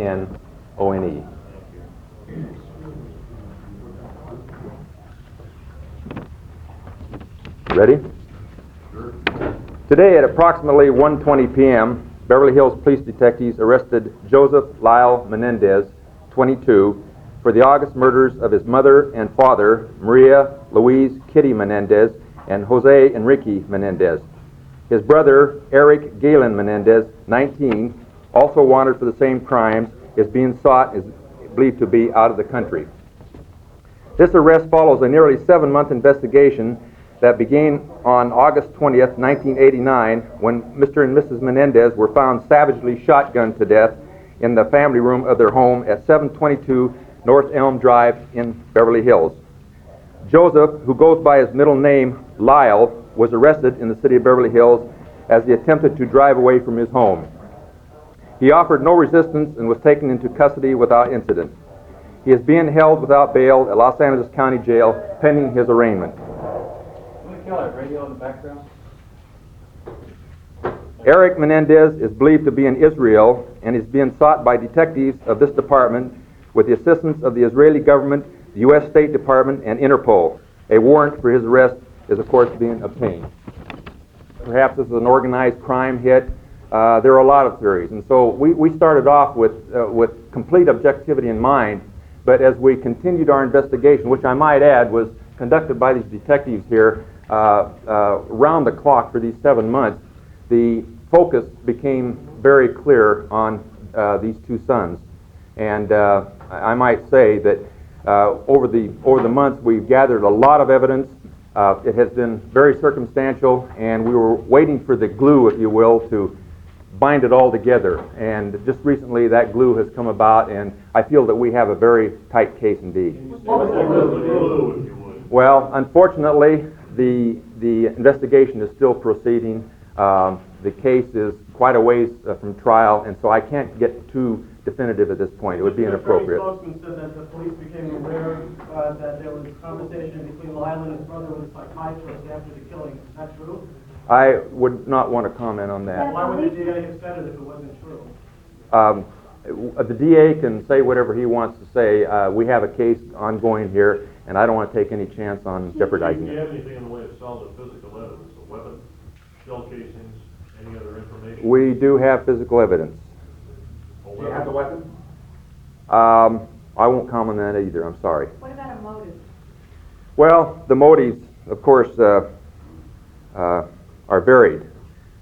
M-E-N-O-N-E. Ready? Sure. Today at approximately 1:20 p.m., Beverly Hills police detectives arrested Joseph Lyle Menendez, 22, for the August murders of his mother and father, Maria Louise Kitty Menendez and Jose Enrique Menendez. His brother, Eric Galen Menendez, 19, also wanted for the same crimes, is being sought and is believed to be out of the country. This arrest follows a nearly 7-month investigation that began on August 20th, 1989, when Mr. and Mrs. Menendez were found savagely shotgunned to death in the family room of their home at 722 North Elm Drive in Beverly Hills. Joseph, who goes by his middle name, Lyle, was arrested in the city of Beverly Hills as he attempted to drive away from his home. He offered no resistance and was taken into custody without incident. He is being held without bail at Los Angeles County Jail pending his arraignment. Radio in the background. Eric Menendez is believed to be in Israel and is being sought by detectives of this department with the assistance of the Israeli government, the U.S. State Department, and Interpol. A warrant for his arrest is, of course, being obtained. Perhaps this is an organized crime hit. There are a lot of theories, and so we started off with complete objectivity in mind, but as we continued our investigation, which I might add was conducted by these detectives here round the clock for these 7 months, the focus became very clear on these two sons. And I might say that over the months we've gathered a lot of evidence. It has been very circumstantial, and we were waiting for the glue, if you will, to bind it all together. And just recently that glue has come about, and I feel that we have a very tight case indeed. Well, unfortunately, the investigation is still proceeding. The case is quite a ways from trial, and so I can't get too definitive at this point. It would be inappropriate. The spokesman said that the police became aware that there was a conversation between Lyle and his brother with a psychiatrist after the killing. Is that true? I would not want to comment on that. Why would the DA have said it if it wasn't true? The DA can say whatever he wants to say. We have a case ongoing here, and I don't want to take any chance on jeopardizing Do it. you have anything in the way of solid physical evidence, a weapon, shell casings, any other information? We do have physical evidence. Do you have the weapon? I won't comment on that either. I'm sorry. What about a motive? Well, the motives, of course, are varied.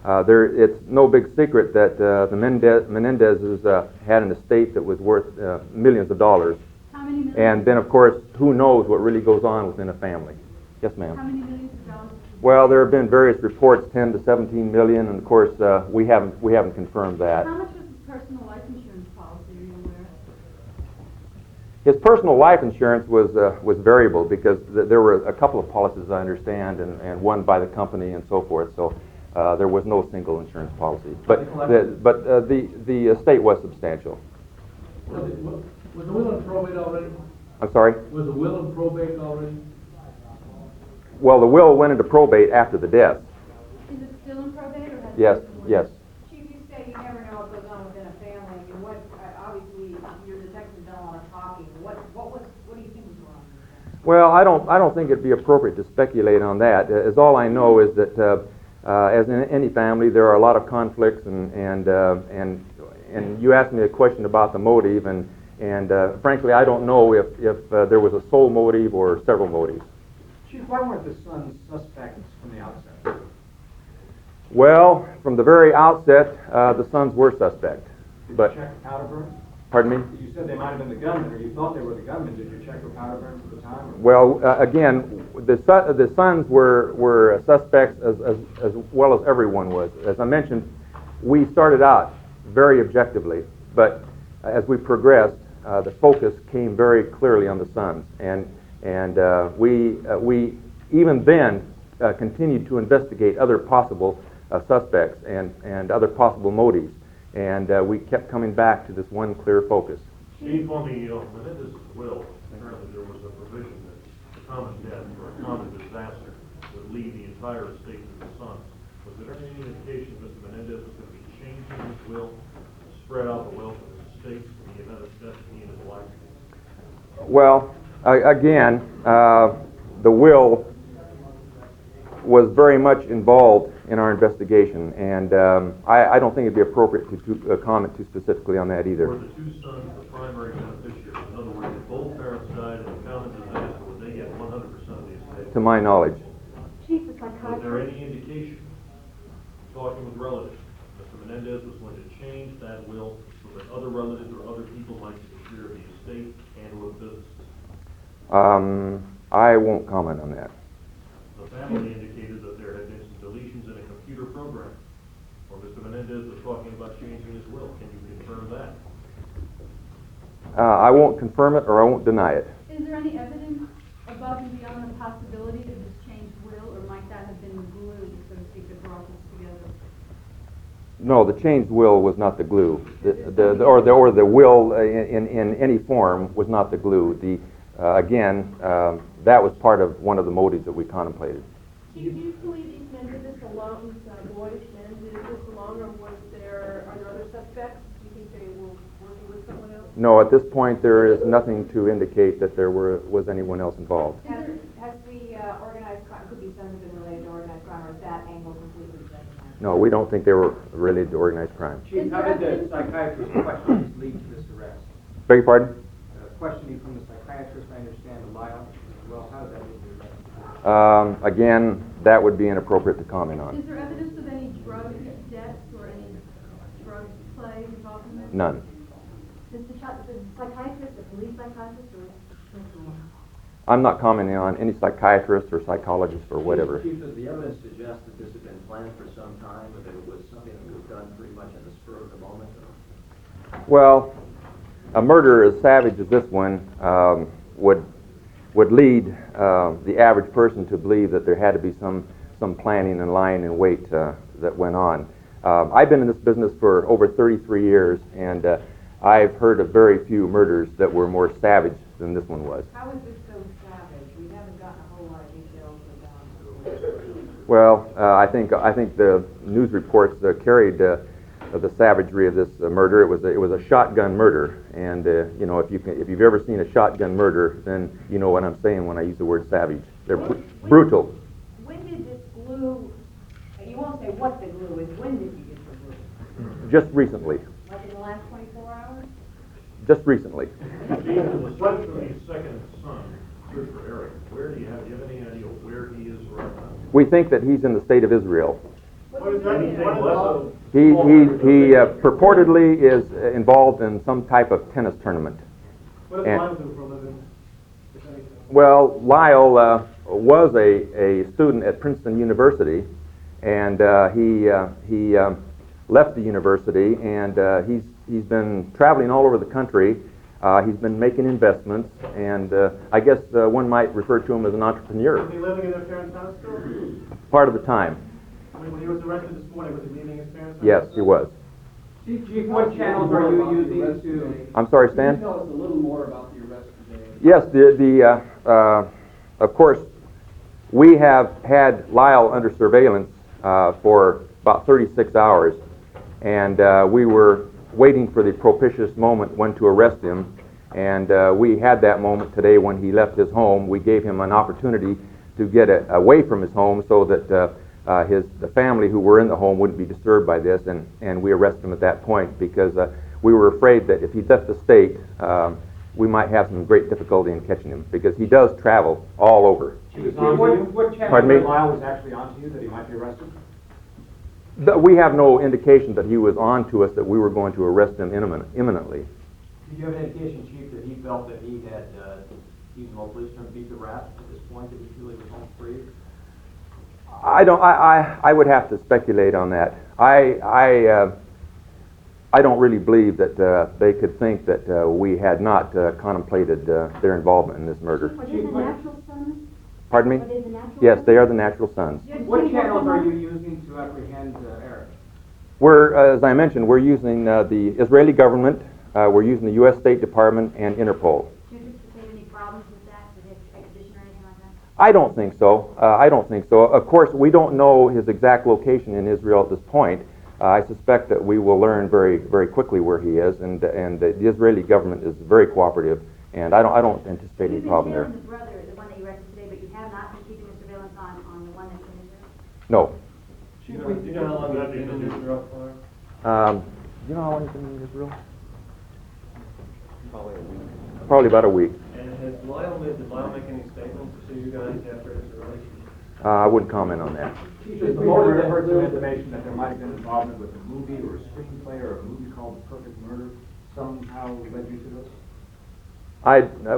It's no big secret that the Menendezes had an estate that was worth millions of dollars. How many millions? And then, of course, who knows what really goes on within a family. Yes, ma'am. How many millions of dollars? Well, there have been various reports, 10 to 17 million, and of course, we haven't confirmed that. How much was his personal life insurance policy? Are you aware? His personal life insurance was variable because there were a couple of policies, I understand, and one by the company and so forth. So there was no single insurance policy. But the estate was substantial. Was the will and probate already? I'm sorry? Was the will and probate already? Well, the will went into probate after the death. Is it still in probate or has Yes, it been yes. Chief, you say you never know what goes on within a family. And what obviously your detectives don't want to talking. What do you think was wrong? Well, I don't think it'd be appropriate to speculate on that. As all I know is that as in any family, there are a lot of conflicts, and you asked me a question about the motive, and frankly, I don't know if there was a sole motive or several motives. Chief, why weren't the sons suspects from the outset? Well, from the very outset, the sons were suspect. Did But you check the powder burns? pardon me? You said they might have been the gunmen, or you thought they were the gunmen. Did you check for powder burns at the time? Well, again, the sons were suspects as well as everyone was. As I mentioned, we started out very objectively, but as we progressed, the focus came very clearly on the sons, and we even then continued to investigate other possible suspects and other possible motives, and we kept coming back to this one clear focus. Chief, on the Menendez's will, apparently there was a provision that a common death or a common disaster would leave the entire estate to the sons. Was there any indication Mr. Menendez was going to be changing his will, spread out the wealth of his estate to the Well, again, the will was very much involved in our investigation, and I don't think it'd be appropriate to comment too specifically on that either. Were the two sons the primary beneficiaries? In other words, if both parents died in a common disaster, would they get 100% of the estate? To my knowledge. Chief, the Was psychiatrist. there any indication, talking with relatives, Mr. Menendez was going to change that will so that other relatives or other people might get a share of the estate and or businesses? I won't comment on that. The family indicated that there had been some deletions in a computer program, or Mr. Menendez was talking about changing his will. Can you confirm that? I won't confirm it or I won't deny it. Is there any evidence above and beyond the possibility of this changed will, or might that have been the glue, so to speak, that brought this together? No, the changed will was not the glue. Or the will in any form was not the glue. Again, that was part of one of the motives that we contemplated. Do you believe these men did this alone, boys, men did this alone, or are there other suspects? Do you think they were working with someone else? No, at this point there is nothing to indicate that there was anyone else involved. Has the organized crime, could be sons have been related to organized crime, or is that angle completely different? No, we don't think they were related to organized crime. Chief, how did the psychiatrist questions lead to this arrest? Beg your pardon? Questioning from the psychiatrist, I understand, to Lyle as well. How did that lead to the arrest? Again, that would be inappropriate to comment on. Is there evidence of any drug debts or any drug play involved in this? None. Is the psychiatrist a police psychiatrist or? I'm not commenting on any psychiatrist or psychologist or whatever. Chief, does the evidence suggest that this had been planned for some time, or that it was something that was done pretty much in the spur of the moment? Well, a murder as savage as this one would lead the average person to believe that there had to be some planning and lying in wait that went on. I've been in this business for over 33 years, and I've heard of very few murders that were more savage than this one was. How is this so savage? We haven't gotten a whole lot of details about. Well, I think the news reports carried the savagery of this murder. It was a shotgun murder, and you know, if you've ever seen a shotgun murder, then you know what I'm saying when I use the word savage. They're brutal. When did this glue, you won't say what the glue is, when did you get the glue? Just recently. Like in the last 24 hours? Just recently. Chief, in the search for the second son, search for Eric, do you have any idea where he is right now? We think that he's in the state of Israel. What is anything less of? He purportedly is involved in some type of tennis tournament. What does And- Lyle do for a living, if anything? Well, Lyle was a student at Princeton University, and he left the university, and he's been traveling all over the country. He's been making investments, and I guess one might refer to him as an entrepreneur. Was he living in their parents' house still? Part of the time, When he was arrested this morning, was he leaving his parents' house? yes, he was. Chief, what channels are you using to... I'm sorry, Stan? Can you tell us a little more about the arrest today? Yes, of course, we have had Lyle under surveillance for about 36 hours, and we were waiting for the propitious moment when to arrest him, and we had that moment today when he left his home. We gave him an opportunity to get away from his home so that the family who were in the home wouldn't be disturbed by this, and we arrested him at that point because we were afraid that if he left the state, we might have some great difficulty in catching him, because he does travel all over. What Pardon me? channel Lyle was actually on to you that he might be arrested? We have no indication that he was on to us that we were going to arrest him imminently. Did you have an indication, Chief, that he felt that he had, using old police term, beat the rap at this point, that he really was home free? I would have to speculate on that. I don't really believe that they could think that we had not contemplated their involvement in this murder. Are they the natural sons? Pardon me? Are they the natural Yes, sons? they are the natural sons. What channels are you using to apprehend Eric? As I mentioned, we're using the Israeli government, we're using the U.S. State Department, and Interpol. Do you anticipate any problems with that, with extradition or anything like that? I don't think so. I don't think so. Of course, we don't know his exact location in Israel at this point. I suspect that we will learn very, very quickly where he is, and the Israeli government is very cooperative And I don't anticipate any problem there. You've been tailing the brother, the one that you arrested today, but you have not been keeping the surveillance on the one that's in his room? No. Chief, do you know how long he's been in this drug for? You know how long he's been in Israel? Probably about a week. And did Lyle make any statements to you guys after his release? I wouldn't comment on that. Chief, is the motive that heard some information that there might have been involvement with a movie or a screenplay or a movie called The Perfect Murder somehow led you to this?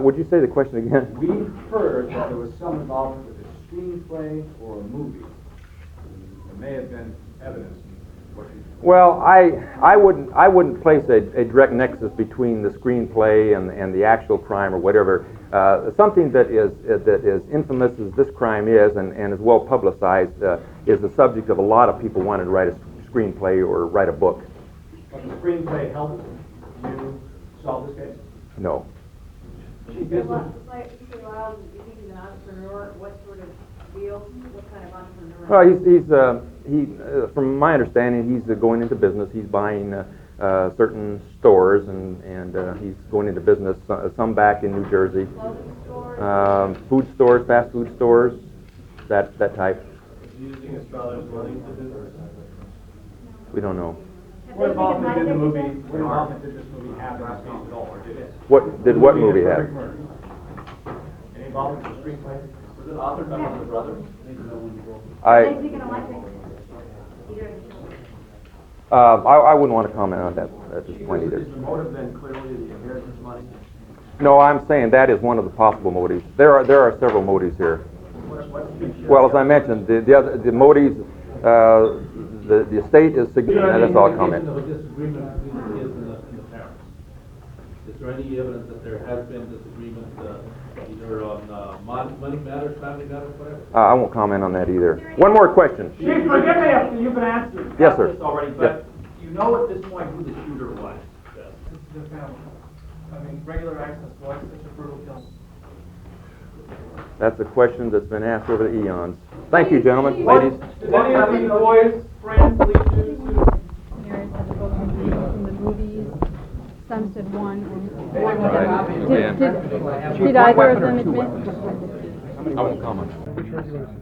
Would you say the question again? We've heard that there was some involvement with a screenplay or a movie. There may have been evidence. Well, I wouldn't place a direct nexus between the screenplay and the actual crime or whatever. Something that is infamous as this crime is and is well publicized is the subject of a lot of people wanting to write a screenplay or write a book. But the screenplay helped you solve this case? No. Like, you say, Lyle, you think he's an entrepreneur? What sort of deal? What kind of entrepreneur? Well, from my understanding, he's going into business. He's buying certain stores and he's going into business. Some back in New Jersey. Clothing stores? Food stores, fast food stores, that type. Is he using his father's money to do this? We don't know. What involvement did the movie? What involvement did this movie have in this case at all, or did it? What movie have? Any involvement with the screenplay? Was it authored by one of the brothers? I wouldn't want to comment on that at this point either. Is the motive then clearly the inheritance money? No, I'm saying that is one of the possible motives. There are several motives here. Well, as I mentioned, the motives, the estate is significant. That's all comment. Of a disagreement between the kids and the parents. Is there any evidence that there has been disagreement either on money matters, family matters, whatever? I won't comment on that either. One more question. Chief, forgive me if you've been answered. Yes, sir. This already, but you know at this point who the shooter was. It's the family. I mean, regular access, why such a brutal killing? That's a question that's been asked over the eons. Thank you, gentlemen, ladies. Did any of these boys' friends lead you to? Parents had to go from the movies. Some said one or did either of them admit? I won't comment. Which one do you want to see?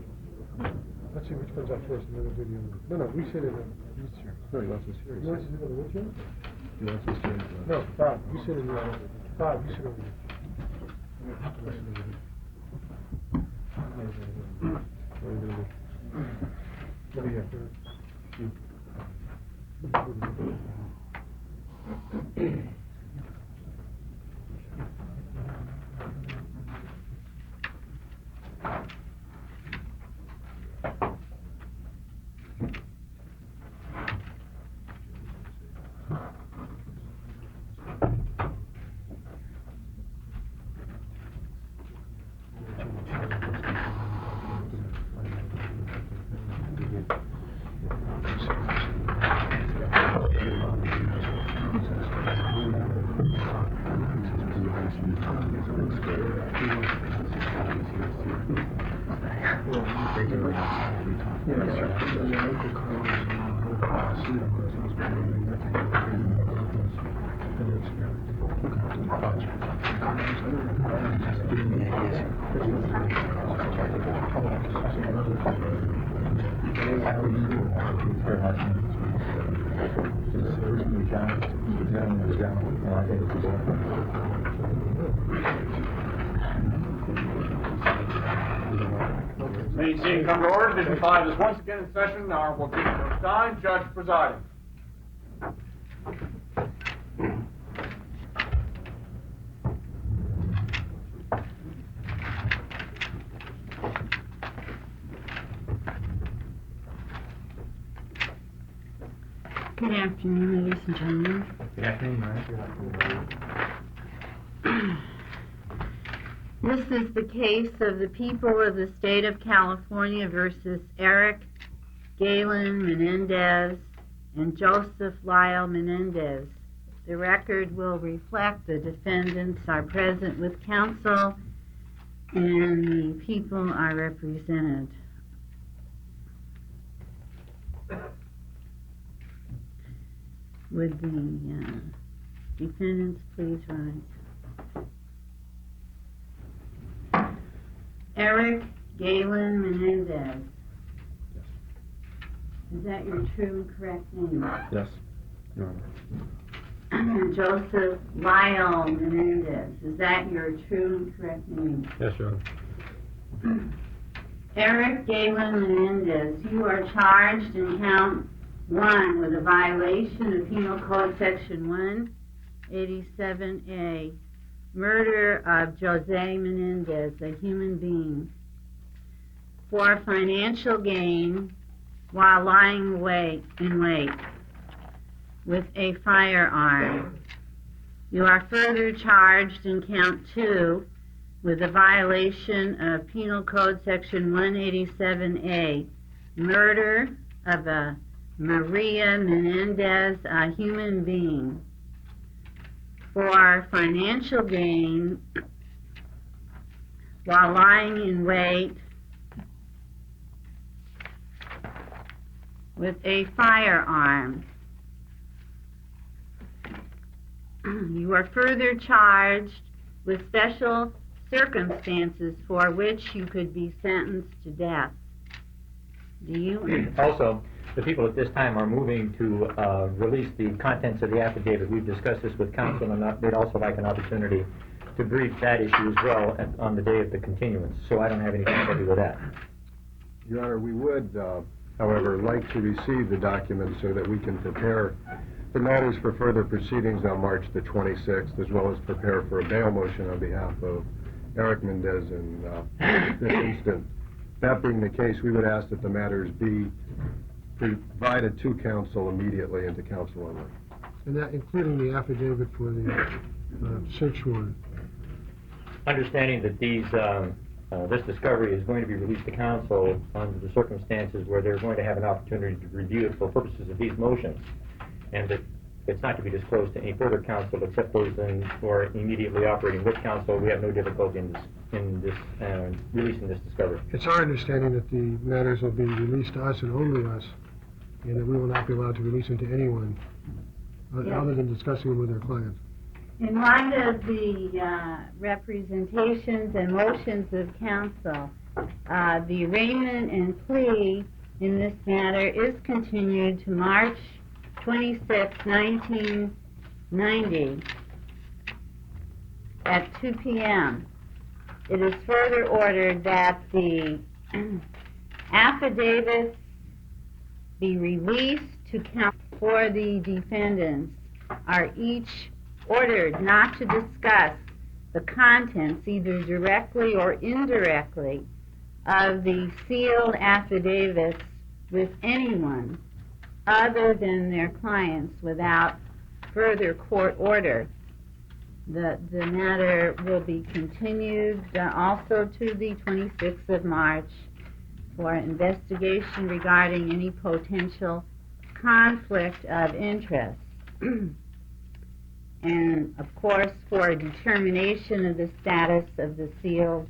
Let's see which comes out first and then we'll do the other one. No, we said it in this year. No, he wants this year. You want to see the which one? He wants this year. No, Bob, you said it in Bob, you said it over here. Over here. Meeting come to order. Division 5 is once again in session. Now we'll give the time. Judge presiding. Good afternoon, ladies and gentlemen. Good afternoon, Mary. This is the case of the people of the state of California versus Eric Galen Menendez and Joseph Lyle Menendez. The record will reflect the defendants are present with counsel and the people are represented. Would the defendants please rise? Eric Galen Menendez. Is that your true and correct name? Yes, Your Honor. And Joseph Lyle Menendez. Is that your true and correct name? Yes, Your Honor. Eric Galen Menendez, you are charged in count 1 with a violation of Penal Code Section 187A, murder of Jose Menendez, a human being, for financial gain while lying in wait with a firearm. You are further charged in count 2 with a violation of Penal Code Section 187A, murder of a Maria Menendez, a human being, for financial gain while lying in wait with a firearm. You are further charged with special circumstances for which you could be sentenced to death. Do you? Also, the people at this time are moving to release the contents of the affidavit. We've discussed this with counsel, and they'd also like an opportunity to brief that issue as well on the day of the continuance. So I don't have any difficulty with that. Your Honor, we would, however, like to receive the documents so that we can prepare the matters for further proceedings on March the 26th, as well as prepare for a bail motion on behalf of Eric Mendez in this instant. That being the case, we would ask that the matters be provided to counsel immediately and to counsel only. And that including the affidavit for the search warrant. Understanding that this discovery is going to be released to counsel under the circumstances where they're going to have an opportunity to review it for purposes of these motions, and that it's not to be disclosed to any further counsel except those who are immediately operating with counsel, we have no difficulty in releasing this discovery. It's our understanding that the matters will be released to us and only us, and that we will not be allowed to release them to anyone other than discussing them with our clients. In light of the representations and motions of counsel, the arraignment and plea in this matter is continued to March 26, 1990 at 2 p.m. It is further ordered that the affidavits be released to counsel for the defendants are each ordered not to discuss the contents, either directly or indirectly, of the sealed affidavits with anyone other than their clients without further court order. The matter will be continued also to the 26th of March for investigation regarding any potential conflict of interest. And, of course, for determination of the status of the sealed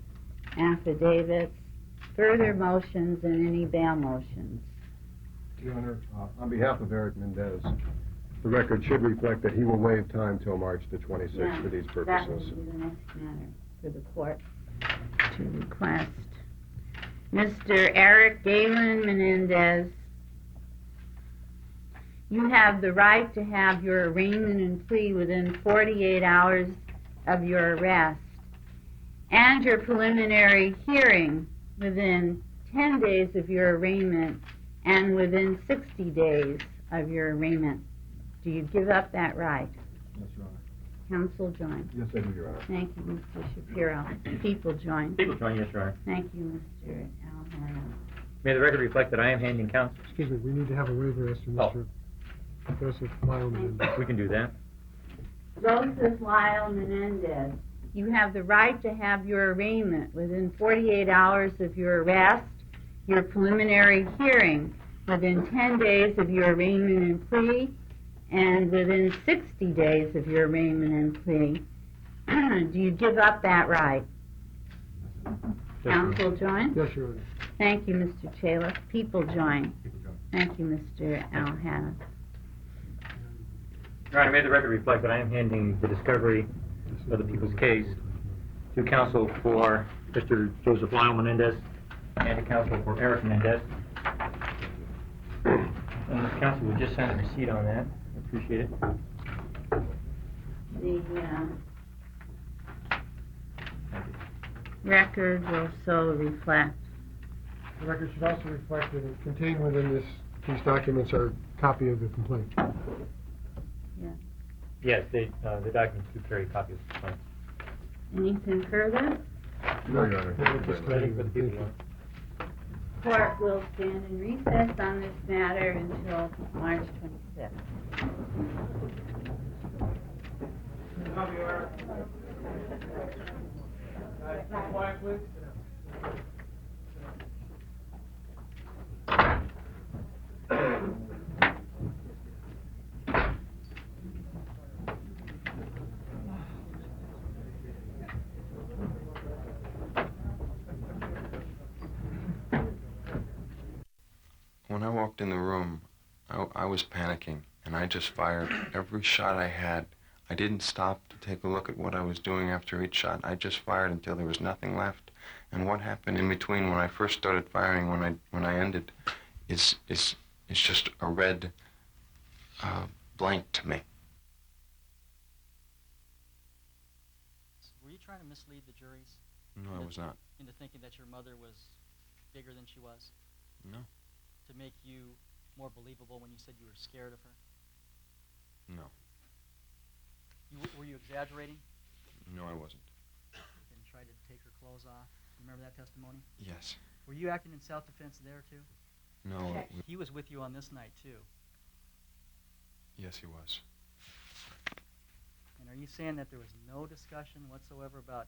affidavits, further motions, and any bail motions. Your Honor, on behalf of Eric Mendez, the record should reflect that he will waive time till March the 26th for these purposes. That will be the next matter for the court to request. Mr. Eric Galen Menendez, you have the right to have your arraignment and plea within 48 hours of your arrest, and your preliminary hearing within 10 days of your arraignment and within 60 days of your arraignment. Do you give up that right? Yes, Your Honor. Counsel join. Yes, I do, Your Honor. Thank you, Mr. Shapiro. People join. People join, yes, Your Honor. Thank you, Mr. Alhara. May the record reflect that I am handing counsel. Excuse me, we need to have a waiver as to Mr. Joseph Lyle Menendez. We can do that. Joseph Lyle Menendez, you have the right to have your arraignment within 48 hours of your arrest, your preliminary hearing within 10 days of your arraignment and plea, and within 60 days of your arraignment and plea. Do you give up that right? Yes, Counsel join? Yes, Your Honor. Thank you, Mr. Chaliff. People join. Thank you, Mr. Alhara. Your Honor, may the record reflect that I am handing the discovery of the people's case to counsel for Mr. Joseph Lyle Menendez, and to counsel for Eric Menendez. And the counsel would just sign a receipt on that. I appreciate it. The record will so reflect. The record should also reflect that contained within these documents are a copy of the complaint. Yeah. Yes, the documents do carry copies of the complaint. Anything further? No, Your Honor. Ready for the people. Court will stand in recess on this matter until March 26th. Quiet, please. When I walked in the room, I was panicking, and I just fired every shot I had. I didn't stop to take a look at what I was doing after each shot. I just fired until there was nothing left. And what happened in between when I first started firing, when I ended, is just a red blank to me. Were you trying to mislead the juries? No, I was not. Into thinking that your mother was bigger than she was? No. To make you more believable when you said you were scared of her? No. Were you exaggerating? No, I wasn't. And tried to take her clothes off? Remember that testimony? Yes. Were you acting in self-defense there, too? No. He was with you on this night, too. Yes, he was. And are you saying that there was no discussion whatsoever about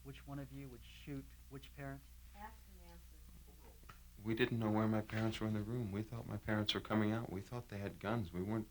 which one of you would shoot which parent? Ask and answer. We didn't know where my parents were in the room. We thought my parents were coming out. We thought they had guns. We weren't